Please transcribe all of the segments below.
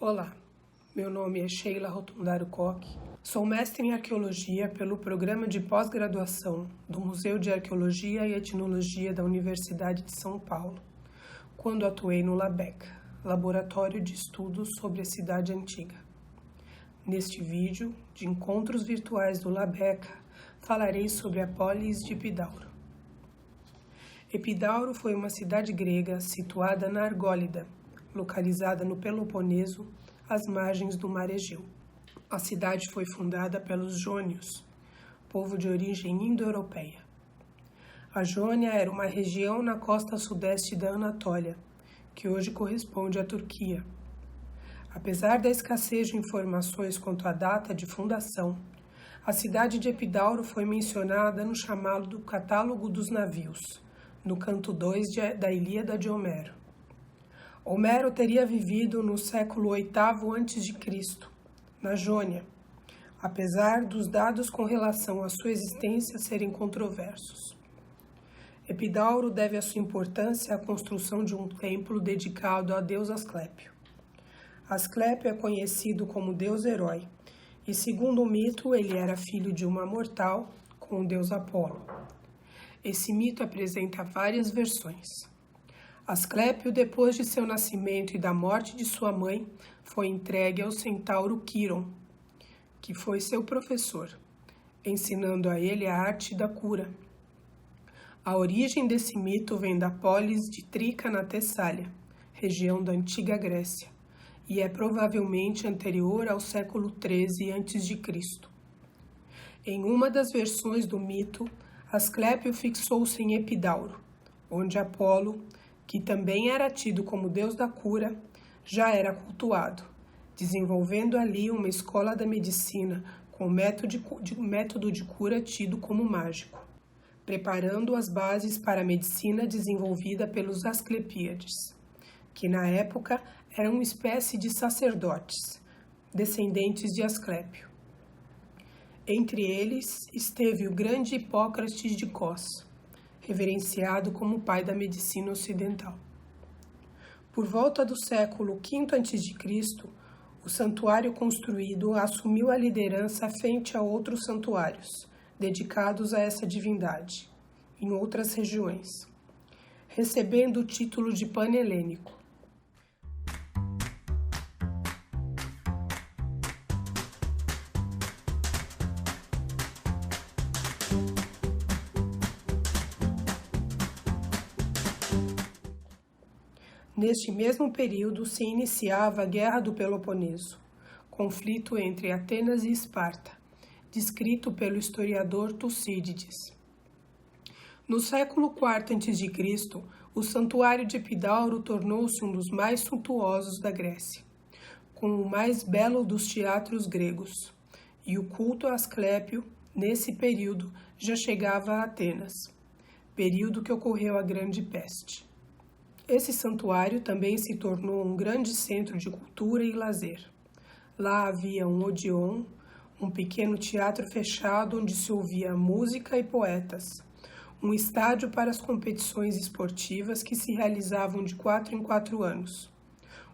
Olá, meu nome é Sheila Rotundaro Koch, sou mestre em Arqueologia pelo Programa de Pós-Graduação do Museu de Arqueologia e Etnologia da Universidade de São Paulo, quando atuei no LABECA, Laboratório de Estudos sobre a Cidade Antiga. Neste vídeo de encontros virtuais do LABECA, falarei sobre a polis de Epidauro. Epidauro foi uma cidade grega situada na Argólida, localizada no Peloponeso, às margens do Mar Egeu. A cidade foi fundada pelos jônios, povo de origem indo-europeia. A Jônia era uma região na costa sudeste da Anatólia, que hoje corresponde à Turquia. Apesar da escassez de informações quanto à data de fundação, a cidade de Epidauro foi mencionada no chamado Catálogo dos Navios, no canto 2 da Ilíada de Homero. Homero teria vivido no século VIII a.C., na Jônia, apesar dos dados com relação à sua existência serem controversos. Epidauro deve a sua importância à construção de um templo dedicado a deus Asclépio. Asclépio é conhecido como deus-herói, e segundo o mito, ele era filho de uma mortal com o deus Apolo. Esse mito apresenta várias versões. Asclépio, depois de seu nascimento e da morte de sua mãe, foi entregue ao centauro Quiron, que foi seu professor, ensinando a ele a arte da cura. A origem desse mito vem da polis de Tríca, na Tessália, região da antiga Grécia, e é provavelmente anterior ao século XIII a.C. Em uma das versões do mito, Asclépio fixou-se em Epidauro, onde Apolo, que também era tido como deus da cura, já era cultuado, desenvolvendo ali uma escola da medicina com método de cura tido como mágico, preparando as bases para a medicina desenvolvida pelos Asclepíades, que na época eram uma espécie de sacerdotes, descendentes de Asclépio. Entre eles esteve o grande Hipócrates de Cos, reverenciado como pai da medicina ocidental. Por volta do século V a.C., o santuário construído assumiu a liderança frente a outros santuários, dedicados a essa divindade, em outras regiões, recebendo o título de Panhelênico. Neste mesmo período se iniciava a Guerra do Peloponeso, conflito entre Atenas e Esparta, descrito pelo historiador Tucídides. No século IV a.C., o santuário de Epidauro tornou-se um dos mais suntuosos da Grécia, com o mais belo dos teatros gregos, e o culto a Asclépio, nesse período, já chegava a Atenas, período que ocorreu a Grande Peste. Esse santuário também se tornou um grande centro de cultura e lazer. Lá havia um Odéon, um pequeno teatro fechado onde se ouvia música e poetas, um estádio para as competições esportivas que se realizavam de 4 em 4 anos,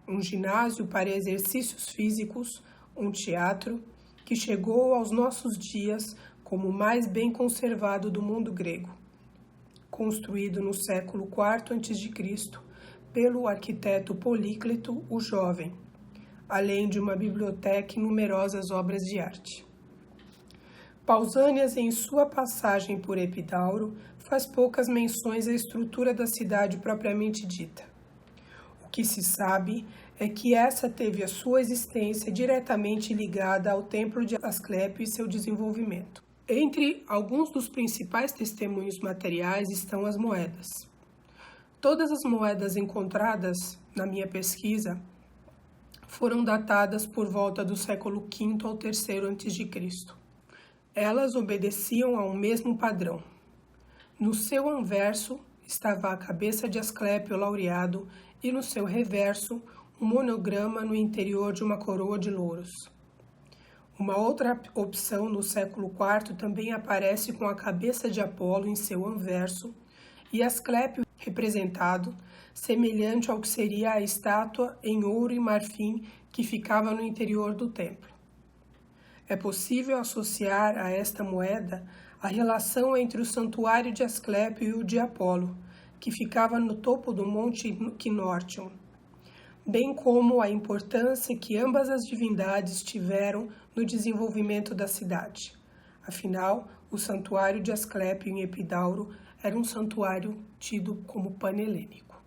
um ginásio para exercícios físicos, um teatro que chegou aos nossos dias como o mais bem conservado do mundo grego, construído no século IV a.C., pelo arquiteto Políclito o Jovem, além de uma biblioteca e numerosas obras de arte. Pausânias, em sua passagem por Epidauro, faz poucas menções à estrutura da cidade propriamente dita. O que se sabe é que essa teve a sua existência diretamente ligada ao templo de Asclépio e seu desenvolvimento. Entre alguns dos principais testemunhos materiais estão as moedas. Todas as moedas encontradas na minha pesquisa foram datadas por volta do século V ao III a.C. Elas obedeciam a um mesmo padrão. No seu anverso estava a cabeça de Asclépio laureado e no seu reverso um monograma no interior de uma coroa de louros. Uma outra opção no século IV também aparece com a cabeça de Apolo em seu anverso e Asclépio representado, semelhante ao que seria a estátua em ouro e marfim que ficava no interior do templo. É possível associar a esta moeda a relação entre o santuário de Asclépio e o de Apolo, que ficava no topo do Monte Kinortion, bem como a importância que ambas as divindades tiveram no desenvolvimento da cidade. Afinal, o santuário de Asclépio em Epidauro era um santuário tido como panelênico.